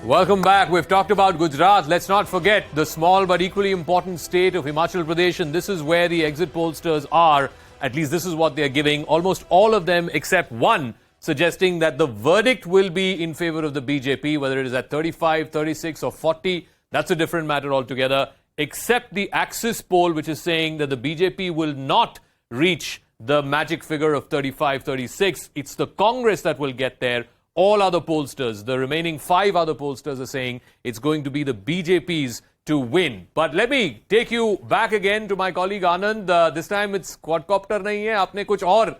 Welcome back. We've talked about Gujarat. Let's not forget the small but equally important state of Himachal Pradesh, and this is where the exit pollsters are. At least this is what they're giving. Almost all of them except one suggesting that the verdict will be in favor of the BJP, whether it is at 35, 36 or 40. That's a different matter altogether. Except the Axis poll, which is saying that the BJP will not reach the magic figure of 35, 36. It's the Congress that will get there. All other pollsters, the remaining 5 other pollsters are saying it's going to be the BJP's to win. But let me take you back again to my colleague Anand. This time it's quadcopter नहीं है, आपने कुछ और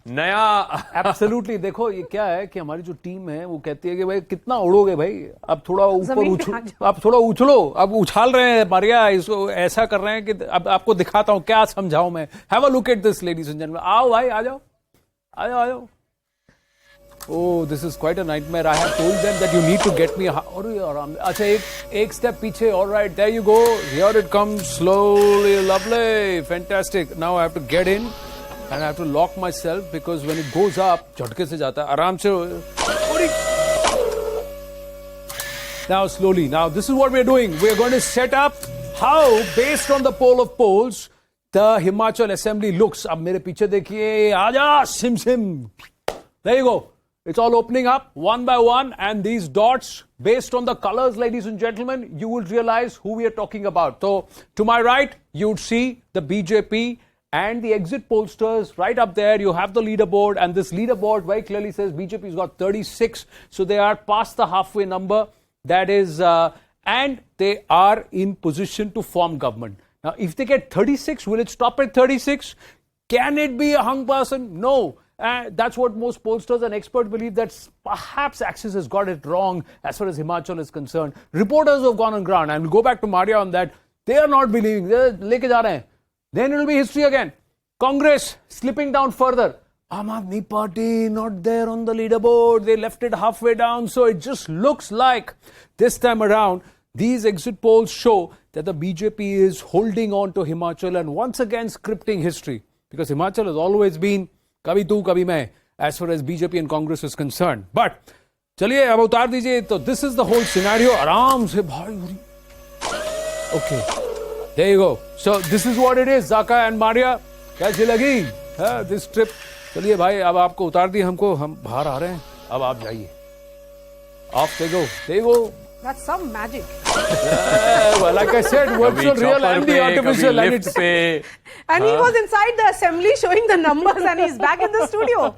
नया. Absolutely. देखो ये क्या है कि हमारी जो टीम है वो कहती है कि भाई कितना उड़ोगे भाई, अब थोड़ा ऊपर आप थोड़ा उछलो, अब उछाल रहे हैं मारिया, इसको ऐसा कर रहे हैं कि अब आपको दिखाता हूँ क्या समझाऊं मैं. Have a look at this, ladies and gentlemen. आओ भाई, आ जाओ, आ जाओ, आ जाओ. Oh, this is quite a nightmare. I have told them that you need to get me. अच्छा एक step पीछे. All right, there you go. Here it comes slowly, lovely, fantastic. Now I have to get in and I have to lock myself because when it goes up, झटके से जाता है. आराम से. Now slowly. Now this is what we are doing. We are going to set up how, based on the poll of polls, the Himachal Assembly looks. अब मेरे पीछे देखिए. आजा, sim sim. There you go. It's all opening up one by one, and these dots, based on the colors, ladies and gentlemen, you will realize who we are talking about. So, to my right, you'd see the BJP and the exit pollsters right up there. You have the leaderboard, and this leaderboard very clearly says BJP's got 36, so they are past the halfway number. That is, and they are in position to form government. Now, if they get 36, will it stop at 36? Can it be a hung person? No. That's what most pollsters and experts believe, that perhaps Axis has got it wrong as far as Himachal is concerned. Reporters who have gone on ground, and we'll go back to Maria on that, they are not believing. They're leke ja rahe hain. Then it will be history again. Congress slipping down further. Aam Aadmi Party not there on the leaderboard. They left it halfway down. So it just looks like this time around, these exit polls show that the BJP is holding on to Himachal and once again scripting history. Because Himachal has always been कभी तू कभी मैं, as far as BJP and Congress is concerned. But चलिए अब उतार दीजिए. तो this is the whole scenario. आराम से भाई. Okay, there you go. So this is what it is. Zaka and Maria, कैसी लगी this trip? चलिए भाई, अब आपको उतार दिए हमको, हम बाहर आ रहे हैं. अब आप जाइए. Off they go. There you go. That's some magic. Well, like I said, virtual, real and the artificial. And he was inside the assembly showing the numbers and he's back in the studio.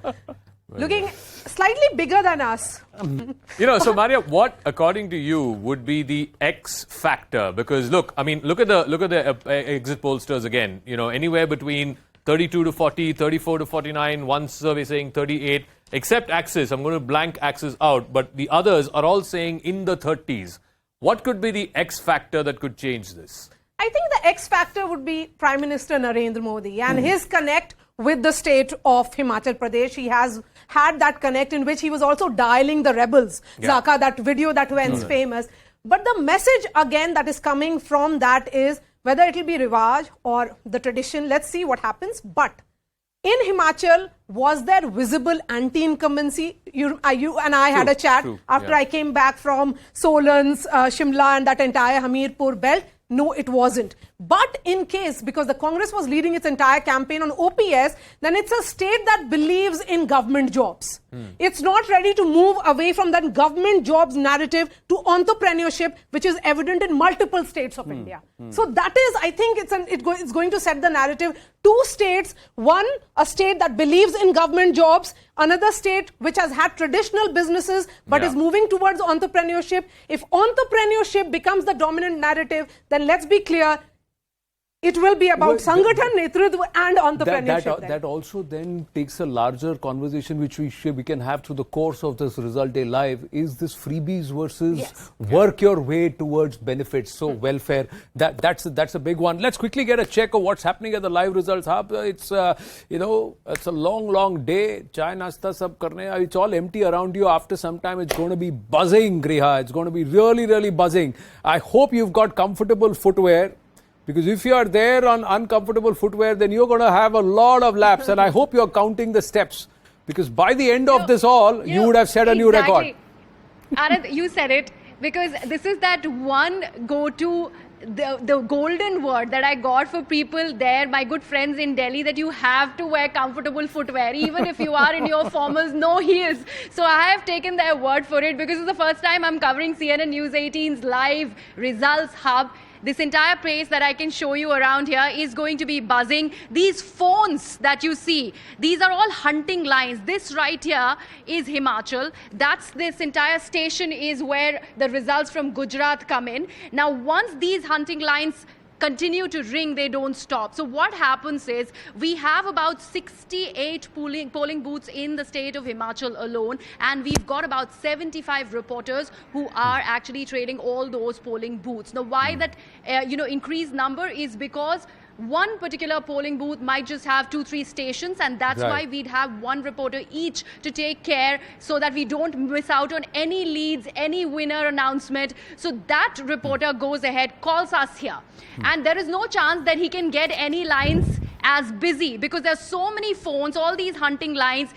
Looking slightly bigger than us. So Maria, what, according to you, would be the X factor? Because look at the exit pollsters again. Anywhere between 32 to 40, 34 to 49, one survey saying 38. Except Axis, I'm going to blank Axis out, but the others are all saying in the 30s. What could be the X factor that could change this? I think the X factor would be Prime Minister Narendra Modi and his connect with the state of Himachal Pradesh. He has had that connect in which he was also dialing the rebels. Yeah. Zaka, that video that went famous. But the message again that is coming from that is whether it will be Rivaj or the tradition. Let's see what happens. But in Himachal, was there visible anti-incumbency? You and I had a chat after I came back from Solon's, Shimla and that entire Hamirpur belt. No, it wasn't. But in case, because the Congress was leading its entire campaign on OPS, then it's a state that believes in government jobs. It's not ready to move away from that government jobs narrative to entrepreneurship, which is evident in multiple states of India. So that is, I think, it's going to set the narrative. 2 states, one, a state that believes in government jobs, another state which has had traditional businesses but is moving towards entrepreneurship. If entrepreneurship becomes the dominant narrative, then let's be clear, it will be about Sangathan, Netritva and entrepreneurship. That also then takes a larger conversation which we can have through the course of this Result Day Live. Is this freebies versus work your way towards benefits? So welfare, that's a big one. Let's quickly get a check of what's happening at the live results hub. It's it's a long day. Chai nasta sab karne. It's all empty around you. After some time, it's going to be buzzing, Griha. It's going to be really buzzing. I hope you've got comfortable footwear. Because if you are there on uncomfortable footwear, then you're going to have a lot of laps. And I hope you're counting the steps. Because by the end of this all, you would have set a new record. Anand, you said it. because this is that one go-to, the golden word that I got for people there, my good friends in Delhi, that you have to wear comfortable footwear, even if you are in your formals, no heels. So I have taken their word for it, because it's the first time I'm covering CNN News 18's live results hub. This entire place that I can show you around here is going to be buzzing. These phones that you see, these are all hunting lines. This right here is Himachal. This entire station is where the results from Gujarat come in. Now, once these hunting lines continue to ring, they don't stop. So what happens is, we have about 68 polling booths in the state of Himachal alone, and we've got about 75 reporters who are actually trading all those polling booths. Now, why that increased number is because one particular polling booth might just have 2-3 stations, and that's why we'd have one reporter each to take care, so that we don't miss out on any leads, any winner announcement. So that reporter goes ahead, calls us here, and there is no chance that he can get any lines as busy, because there's so many phones, all these hunting lines.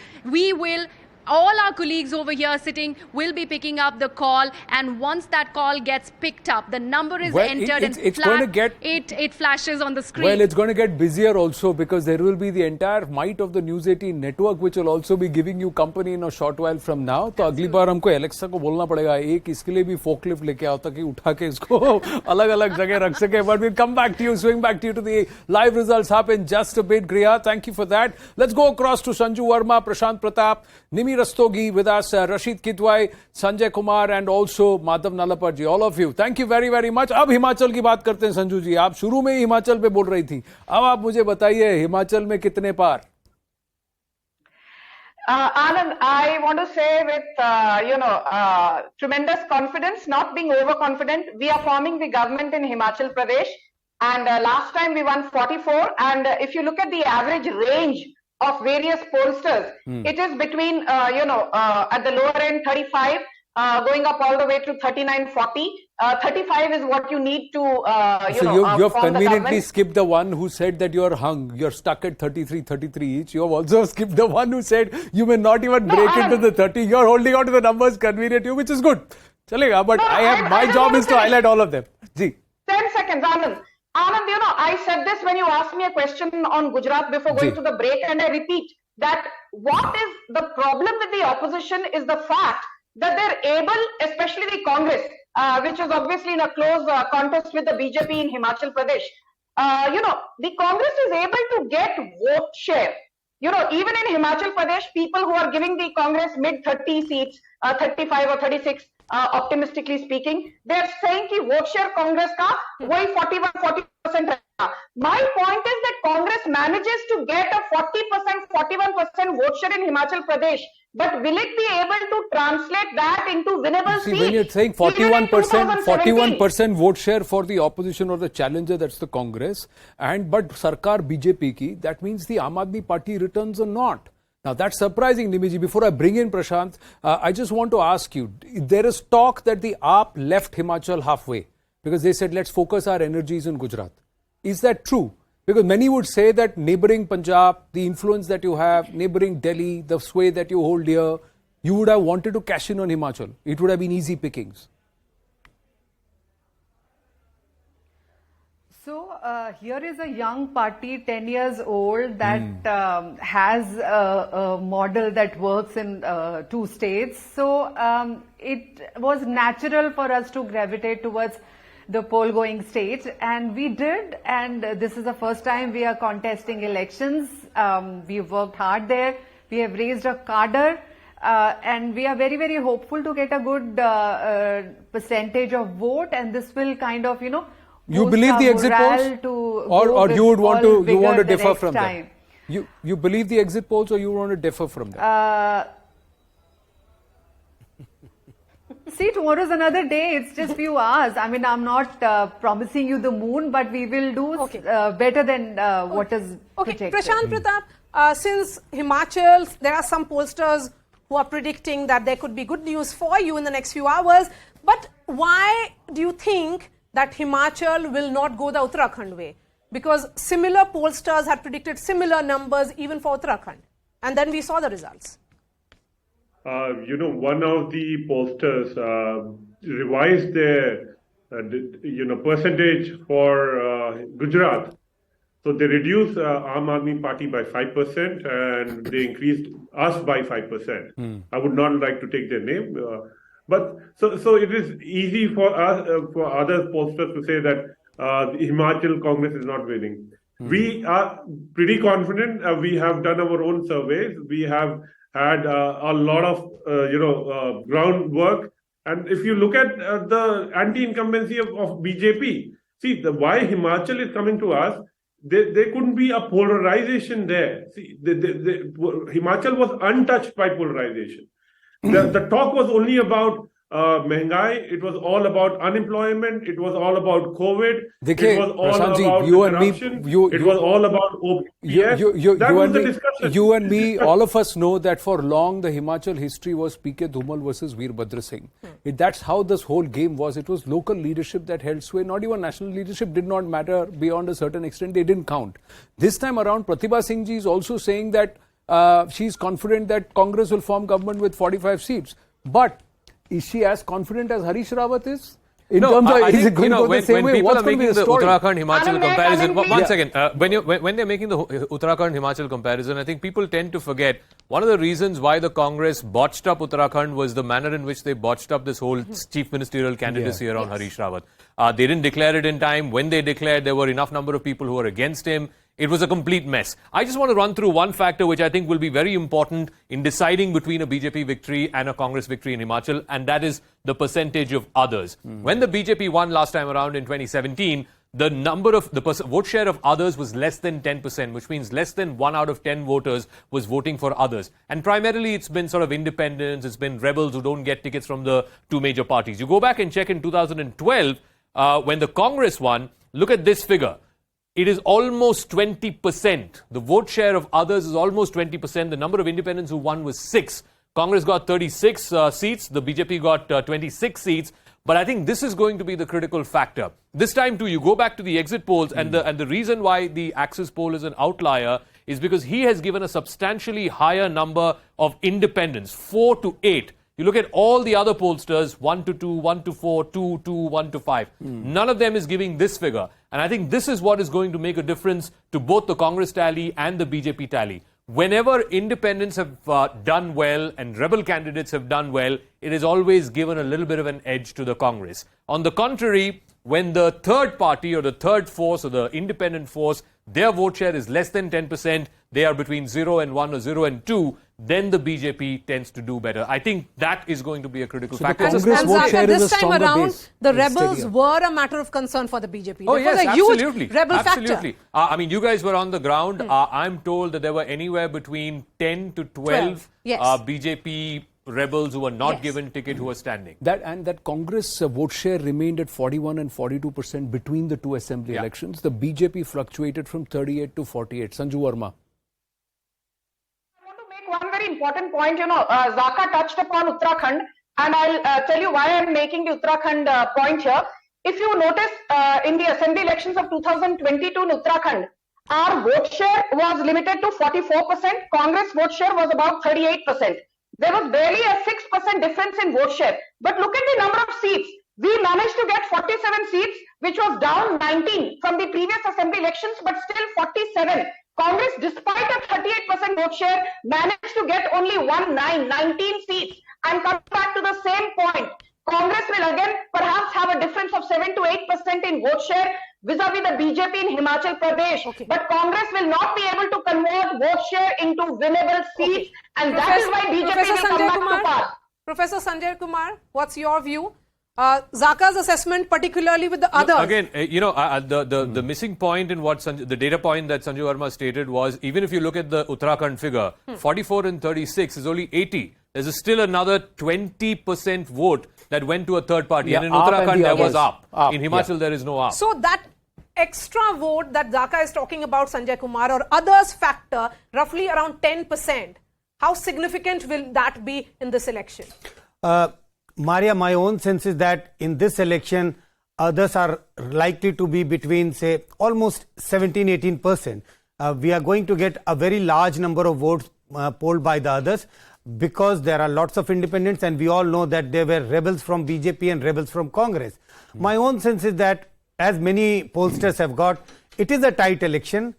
All our colleagues over here sitting will be picking up the call, and once that call gets picked up, the number is entered it flashes on the screen. Well, it's going to get busier also, because there will be the entire might of the News 18 network, which will also be giving you company in a short while from now. तो अगली बार हमको Alexa को बोलना पड़ेगा, एक इसके लिए भी फोकलिफ्ट लेके आओ, ताकि उठा के इसको अलग-अलग जगह रख सके. But we'll come back to you, swing back to you to the live results hub in just a bit. Griya, thank you for that. Let's go across to Sanju Verma, Prashant Pratap, Nimi Rastogi with us, Rashid Kitwai, Sanjay Kumar, and also Madhav Nalapar ji. All of you, thank you very, very much. अब हिमाचल की बात करते हैं संजू जी. आप शुरू में ही हिमाचल पे बोल रही थी. अब आप मुझे बताइए, हिमाचल में कितने पार? Anand, I want to say with tremendous confidence, not being overconfident, we are forming the government in Himachal Pradesh, and last time we won 44, and if you look at the average range of various pollsters, it is between at the lower end 35, going up all the way to 39, 40. 35 is what you need to you have conveniently skipped the one who said that you're stuck at 33 each. You have also skipped the one who said you may not even break into the 30. You're holding on to the numbers convenient to you, which is good. Chalega, but my job is to highlight all of them. Ji. 10 seconds, Anand. Anand, I said this when you asked me a question on Gujarat before going to the break, and I repeat that what is the problem with the opposition is the fact that they're able, especially the Congress, which is obviously in a close contest with the BJP in Himachal Pradesh. The Congress is able to get vote share. Even in Himachal Pradesh, people who are giving the Congress mid-30 seats, 35 or 36, optimistically speaking, they're saying कि vote share Congress का वही 41-40%. My point is that Congress manages to get a 41% vote share in Himachal Pradesh, but will it be able to translate that into winnable seats? When you're saying 41% vote share for the opposition or the challenger, that's the Congress, but Sarkar BJP ki, that means the Aam Aadmi Party returns or not. Now that's surprising, Nimiji. Before I bring in Prashant, I just want to ask you, there is talk that the AAP left Himachal halfway because they said let's focus our energies in Gujarat. Is that true? Because many would say that neighboring Punjab, the influence that you have, neighboring Delhi, the sway that you hold here, you would have wanted to cash in on Himachal. It would have been easy pickings. So here is a young party, 10 years old, that has a model that works in 2 states. So it was natural for us to gravitate towards the poll-going states, and we did, and this is the first time we are contesting elections. We've worked hard there. We have raised a cadre, and we are very, very hopeful to get a good percentage of vote, and this will kind of, you believe the exit polls, or you would want to differ from them? You believe the exit polls, or you want to differ from them? See, tomorrow is another day. It's just few hours. I mean, I'm not promising you the moon, but we will do better than what is projected. Prashant Pratap, since Himachal, there are some pollsters who are predicting that there could be good news for you in the next few hours. But why do you think that Himachal will not go the Uttarakhand way? Because similar pollsters had predicted similar numbers even for Uttarakhand. And then we saw the results. One of the pollsters revised their percentage for Gujarat. So they reduced Aam Aadmi Party by 5% and they increased us by 5%. I would not like to take their name, but so it is easy for us for other pollsters to say that the Himachal Congress is not winning. We are pretty confident. We have done our own surveys. We have had a lot of groundwork. And if you look at the anti-incumbency of BJP, see why Himachal is coming to us. There couldn't be a polarization there. See, Himachal was untouched by polarization. The talk was only about Mehngai. It was all about unemployment. It was all about COVID. It was all about corruption. It was all about OPS. That was the discussion. You and me, all of us know that for long the Himachal history was P.K. Dhumal versus Veerbhadra Singh. That's how this whole game was. It was local leadership that held sway. Not even national leadership did not matter beyond a certain extent. They didn't count. This time around, Pratibha Singh ji is also saying that she's confident that Congress will form government with 45 seats. But is she as confident as Harish Rawat is? In terms of, is it going to go the same way? When people What's are going to be making the the story? Uttarakhand Himachal comparison, one Yeah. second. When they're making the Uttarakhand Himachal comparison, I think people tend to forget one of the reasons why the Congress botched up Uttarakhand was the manner in which they botched up this whole chief ministerial candidacy around Harish Rawat. They didn't declare it in time. When they declared, there were enough number of people who were against him. It was a complete mess. I just want to run through one factor which I think will be very important in deciding between a BJP victory and a Congress victory in Himachal, and that is the percentage of others. When the BJP won last time around in 2017, the number of the vote share of others was less than 10%, which means less than 1 out of 10 voters was voting for others. And primarily it's been sort of independents, it's been rebels who don't get tickets from the two major parties. You go back and check in 2012, when the Congress won, look at this figure. It is almost 20%. The vote share of others is almost 20%. The number of independents who won was 6. Congress got 36 seats. The BJP got 26 seats. But I think this is going to be the critical factor. This time too, you go back to the exit polls, and the reason why the Axis poll is an outlier is because he has given a substantially higher number of independents, 4 to 8. You look at all the other pollsters, 1 to 2, 1 to 4, 2 to 1 to 5. None of them is giving this figure. And I think this is what is going to make a difference to both the Congress tally and the BJP tally. Whenever independents have done well and rebel candidates have done well, it is always given a little bit of an edge to the Congress. On the contrary, when the third party or the third force or the independent force, their vote share is less than 10%, they are between 0 and 1 or 0 and 2, then the BJP tends to do better. I think that is going to be a critical factor. The Congress vote share is a this time stronger around, base. the It's rebels steadier. were a matter of concern for the BJP. Oh, There yes, was a absolutely. huge rebel Absolutely. factor. I mean, you guys were on the ground. I'm told that there were anywhere between 10 to 12 Yes. BJP rebels who were not Yes. given ticket who were standing. That Congress vote share remained at 41 and 42% between the two assembly elections. The BJP fluctuated from 38 to 48. Sanju Verma. I want to make one very important point. Zaka touched upon Uttarakhand, and I'll tell you why I'm making the Uttarakhand point here. If you notice, in the assembly elections of 2022 in Uttarakhand, our vote share was limited to 44%. Congress vote share was about 38%. There was barely a 6% difference in vote share. But look at the number of seats. We managed to get 47 seats, which was down 19 from the previous assembly elections, but still 47. Congress, despite a 38% vote share, managed to get only 19 seats. And come back to the same point. Congress will again perhaps have a difference of 7 to 8% in vote share vis-a-vis the BJP in Himachal Pradesh. Okay. But Congress will not be able to convert vote share into winnable seats. And that is why BJP will come back to power. Professor Sanjay Kumar, what's your view? Zaka's assessment, particularly with the others. Again, the missing point in what the data point that Sanju Verma stated was, even if you look at the Uttarakhand figure, 44 and 36 is only 80. There's still another 20% vote that went to a third party. Yeah, and in AAP Uttarakhand, and the there was others. AAP. In Himachal, there is no AAP. So that extra vote that Zaka is talking about, Sanjay Kumar, or others factor, roughly around 10%. How significant will that be in this election? Maria, my own sense is that in this election, others are likely to be between, say, almost 17-18%. We are going to get a very large number of votes polled by the others. because there are lots of independents and we all know that there were rebels from BJP and rebels from Congress. My own sense is that, as many pollsters have got, it is a tight election,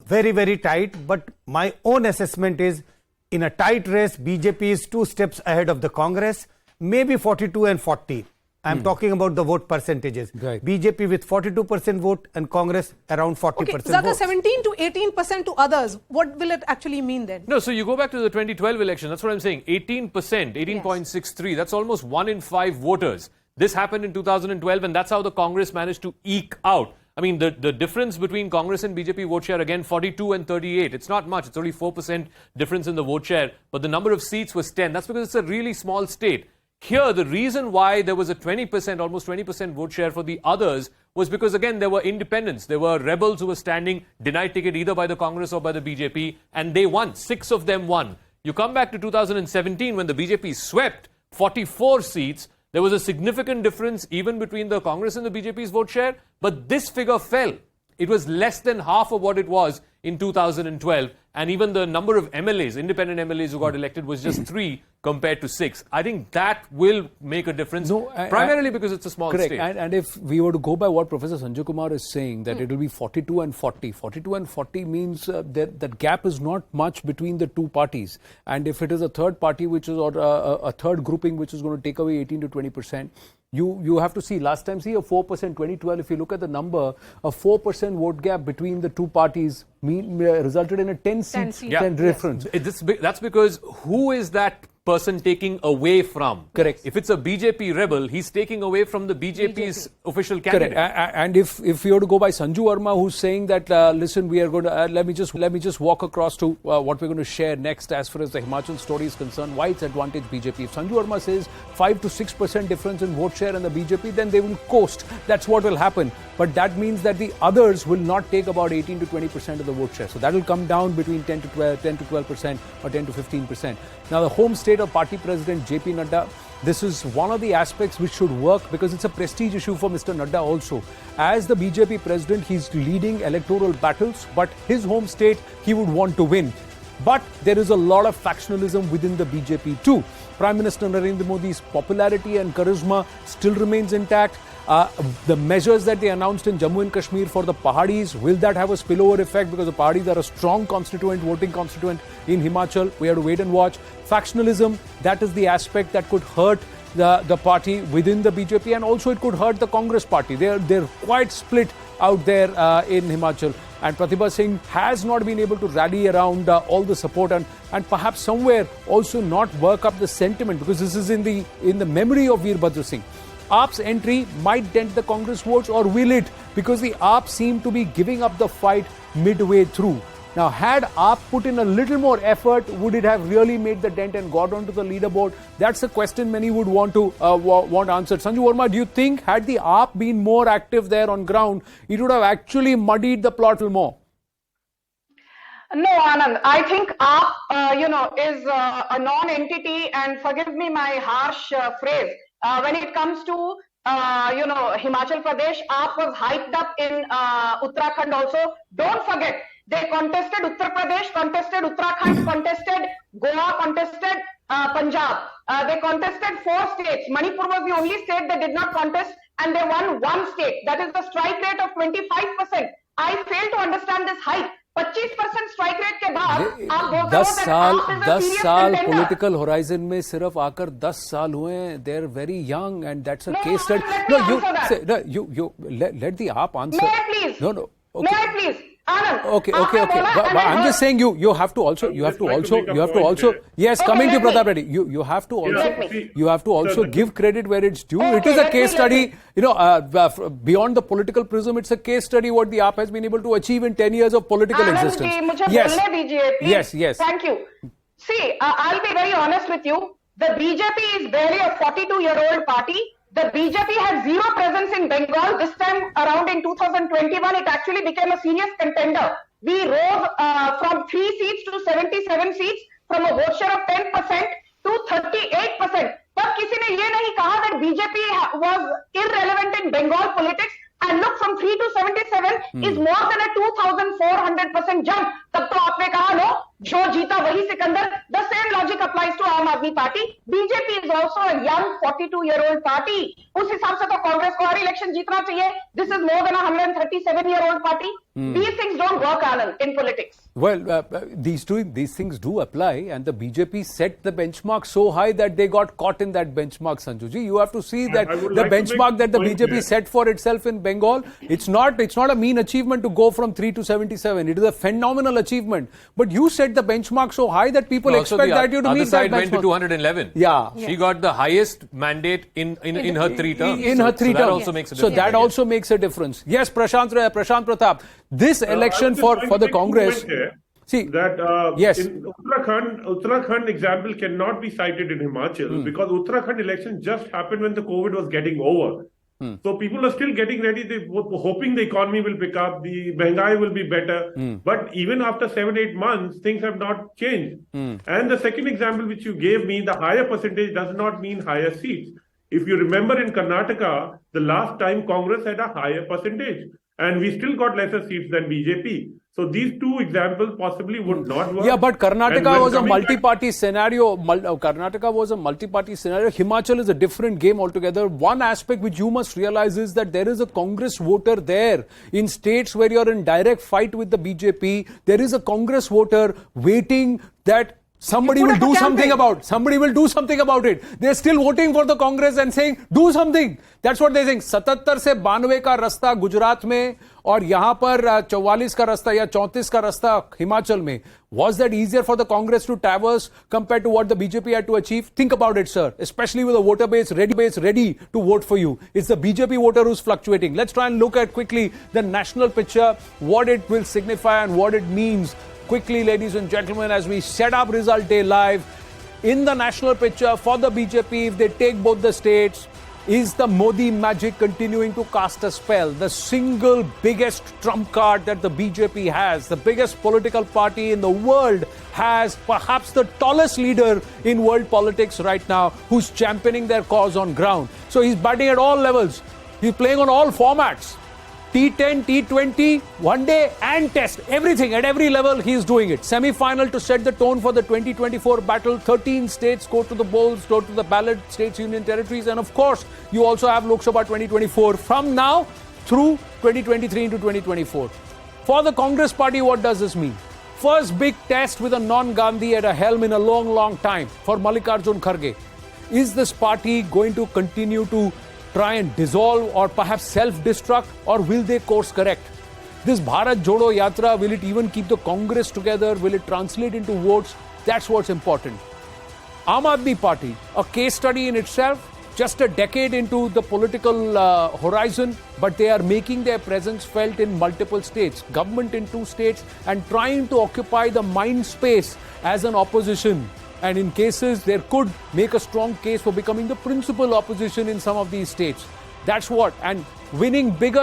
very, very tight. But my own assessment is, in a tight race, BJP is 2 steps ahead of the Congress, maybe 42 and 40. I'm talking about the vote percentages. Right. BJP with 42% vote and Congress around 40% Okay, Zaka, vote. 17 to 18% to others. What will it actually mean then? No, so you go back to the 2012 election. That's what I'm saying. 18%, 18.63. That's almost 1 in 5 voters. This happened in 2012, and that's how the Congress managed to eke out. I mean, the difference between Congress and BJP vote share, again, 42 and 38. It's not much. It's only 4% difference in the vote share. But the number of seats was 10. That's because it's a really small state. Here, the reason why there was a 20%, almost 20% vote share for the others was because, again, there were independents. There were rebels who were standing denied ticket either by the Congress or by the BJP, and they won. 6 of them won. You come back to 2017 when the BJP swept 44 seats. There was a significant difference even between the Congress and the BJP's vote share, but this figure fell. It was less than half of what it was in 2012, and even the number of MLAs, independent MLAs who got elected, was just 3 compared to 6. I think that will make a difference, primarily because it's a small correct. state. And if we were to go by what Professor Sanjay Kumar is saying, that it will be 42 and 40. 42 and 40 means that gap is not much between the two parties. And if it is a third party, which is, or a third grouping, which is going to take away 18 to 20%, you have to see, last time, see a 4%, 2012, if you look at the number, a 4% vote gap between the two parties resulted in a 10 seat difference. That's because who is that person taking away from? Correct. If it's a BJP rebel, he's taking away from the BJP's official candidate. Correct. And if you were to go by Sanju Verma, who's saying that, listen, we are going to, let me just walk across to what we're going to share next as far as the Himachal story is concerned, why it's advantage BJP. If Sanju Verma says 5 to 6% difference in vote share in the BJP, then they will coast. That's what will happen. But that means that the others will not take about 18 to 20% of the vote share. So that will come down between 10 to 12% or 10 to 15%. Now, the home state of party president JP Nadda, this is one of the aspects which should work because it's a prestige issue for Mr. Nadda also. As the BJP president, he's leading electoral battles, but his home state, he would want to win. But there is a lot of factionalism within the BJP too. Prime Minister Narendra Modi's popularity and charisma still remains intact. The measures that they announced in Jammu and Kashmir for the Pahadis, will that have a spillover effect? Because the Pahadis are a strong voting constituent in Himachal. We have to wait and watch. Factionalism, that is the aspect that could hurt the party within the BJP, and also it could hurt the Congress party. They're quite split out there in Himachal. And Pratibha Singh has not been able to rally around all the support and perhaps somewhere also not work up the sentiment, because this is in the memory of Veerbhadra Singh. AAP's entry might dent the Congress votes, or will it? Because the AAP seem to be giving up the fight midway through. Now, had AAP put in a little more effort, would it have really made the dent and got onto the leaderboard? That's a question many would want to want answered. Sanju Verma, do you think had the AAP been more active there on ground, it would have actually muddied the plot a little more? No, Anand. I think AAP, is a non-entity, and forgive me my harsh phrase. When it comes to, Himachal Pradesh, AAP was hyped up in Uttarakhand also. Don't forget, they contested Uttar Pradesh, contested Uttarakhand, contested Goa, contested Punjab. They contested 4 states. Manipur was the only state they did not contest, and they won 1 state. That is the strike rate of 25%. I fail to understand this hype. 25% strike rate के बाद आप बोलते हो that 10 साल political horizon में सिर्फ आकर 10 साल हुए हैं. They're very young, and that's a case study. You let the AAP answer. May I please? No. Okay. May I please? Anand. Okay. But I'm just saying you have to also yes, coming to Pratap Reddy, you have to also give credit where it's due. It is a case study, beyond the political prism. It's a case study what the AAP has been able to achieve in 10 years of political existence. Yes. Thank you. See, I'll be very honest with you. The BJP is barely a 42-year-old party. The BJP has zero presence in Bengal. This time around in 2021, it actually became a serious contender. We rose from 3 seats to 77 seats, from a vote share of 10% to 38%. But किसी ने ये नहीं कहा that BJP was irrelevant in Bengal politics. And look, from 3 to 77 is more than a 2,400% jump. तब तो आपने कहा, no, जो जीता वही Sikandar. The same logic applies. applies to Aam Aadmi Party. BJP is also a young 42-year-old party. उस हिसाब से तो कांग्रेस को हर इलेक्शन जीतना चाहिए. This is more than a 137-year-old party. These things don't work, Anand, in politics. Well, these things do apply, and the BJP set the benchmark so high that they got caught in that benchmark, Sanjuji. You have to see that the benchmark that the BJP set for itself in Bengal, it's not a mean achievement to go from 3 to 77. It is a phenomenal achievement. But you set the benchmark so high that people expect that you to meet that benchmark. Went to 211. Yeah. She got the highest mandate in her 3 terms. In her 3 terms. That also makes a difference. So that also makes a difference. Yes, Prashant Pratap. This election for the Congress. See, that yes. in Uttarakhand example cannot be cited in Himachal because Uttarakhand election just happened when the COVID was getting over. So people are still getting ready. They hoping the economy will pick up, the Mehngai will be better. But even after 7-8 months, things have not changed. And the second example which you gave me, the higher percentage does not mean higher seats. If you remember in Karnataka, the last time Congress had a higher percentage. And we still got lesser seats than BJP. So these two examples possibly would not work. Yeah, but Karnataka was a multi-party scenario. Karnataka was a multi-party scenario. Himachal is a different game altogether. One aspect which you must realize is that there is a Congress voter there. In states where you are in direct fight with the BJP, there is a Congress voter waiting that somebody will do something about it. They're still voting for the Congress and saying, do something. That's what they're saying. 77 से 92 का रास्ता गुजरात में और यहाँ पर 44 का रास्ता या 34 का रास्ता हिमाचल में. Was that easier for the Congress to traverse compared to what the BJP had to achieve? Think about it, sir. Especially with a voter base ready to vote for you. It's the BJP voter who's fluctuating. Let's try and look at quickly the national picture, what it will signify and what it means. Quickly, ladies and gentlemen, as we set up Result Day Live, in the national picture for the BJP, if they take both the states, is the Modi magic continuing to cast a spell? The single biggest trump card that the BJP has, the biggest political party in the world, has perhaps the tallest leader in world politics right now who's championing their cause on ground. So he's batting at all levels. He's playing on all formats. T10, T20, one day and test. Everything at every level he is doing it. Semi-final to set the tone for the 2024 battle. 13 states go to the polls, go to the ballot, states, union territories. And of course, you also have Lok Sabha 2024 from now through 2023 into 2024. For the Congress party, what does this mean? First big test with a non-Gandhi at a helm in a long, long time for Mallikarjun Kharge. Is this party going to continue to try and dissolve or perhaps self-destruct, or will they course correct? This Bharat Jodo Yatra, will it even keep the Congress together? Will it translate into votes? That's what's important. Aam Aadmi Party, a case study in itself, just a decade into the political horizon, but they are making their presence felt in multiple states, government in 2 states, and trying to occupy the mind space as an opposition. And in cases, there could make a strong case for becoming the principal opposition in some of these states. That's what. And winning big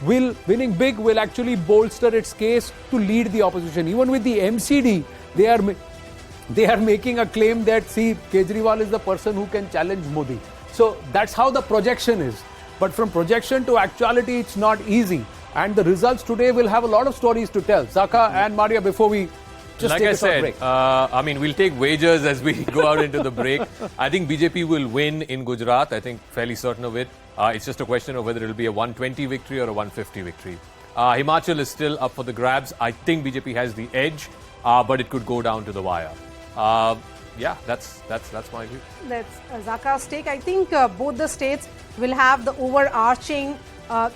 will actually bolster its case to lead the opposition. Even with the MCD, they are making a claim that, see, Kejriwal is the person who can challenge Modi. So that's how the projection is. But from projection to actuality, it's not easy. And the results today will have a lot of stories to tell. Zaka and Maria, before we just like take I a short said, break. we'll take wagers as we go out into the break. I think BJP will win in Gujarat. I think fairly certain of it. It's just a question of whether it'll be a 120 victory or a 150 victory. Himachal is still up for the grabs. I think BJP has the edge, but it could go down to the wire. Yeah, that's my view. That's Zaka's take. I think both the states will have the overarching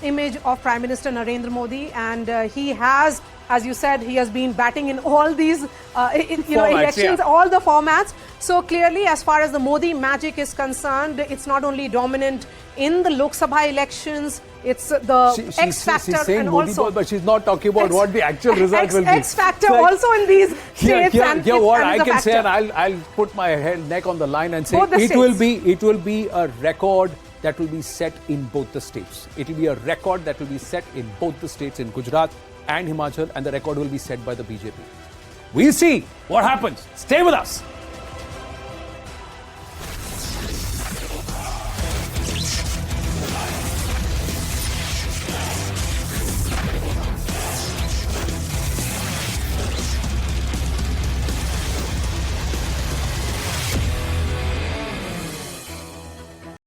image of Prime Minister Narendra Modi, and he has, as you said, he has been batting in all these elections, all the formats. So clearly, as far as the Modi magic is concerned, it's not only dominant in the Lok Sabha elections, it's the X factor, she's saying and Modi also ball, but she's not talking about what the actual result will be. X factor like, also in these states. What I can say, and I'll put my neck on the line and say it will be a record that will be set in both the states. It will be a record that will be set in both the states, in Gujarat and Himachal, and the record will be set by the BJP. We'll see what happens. Stay with us.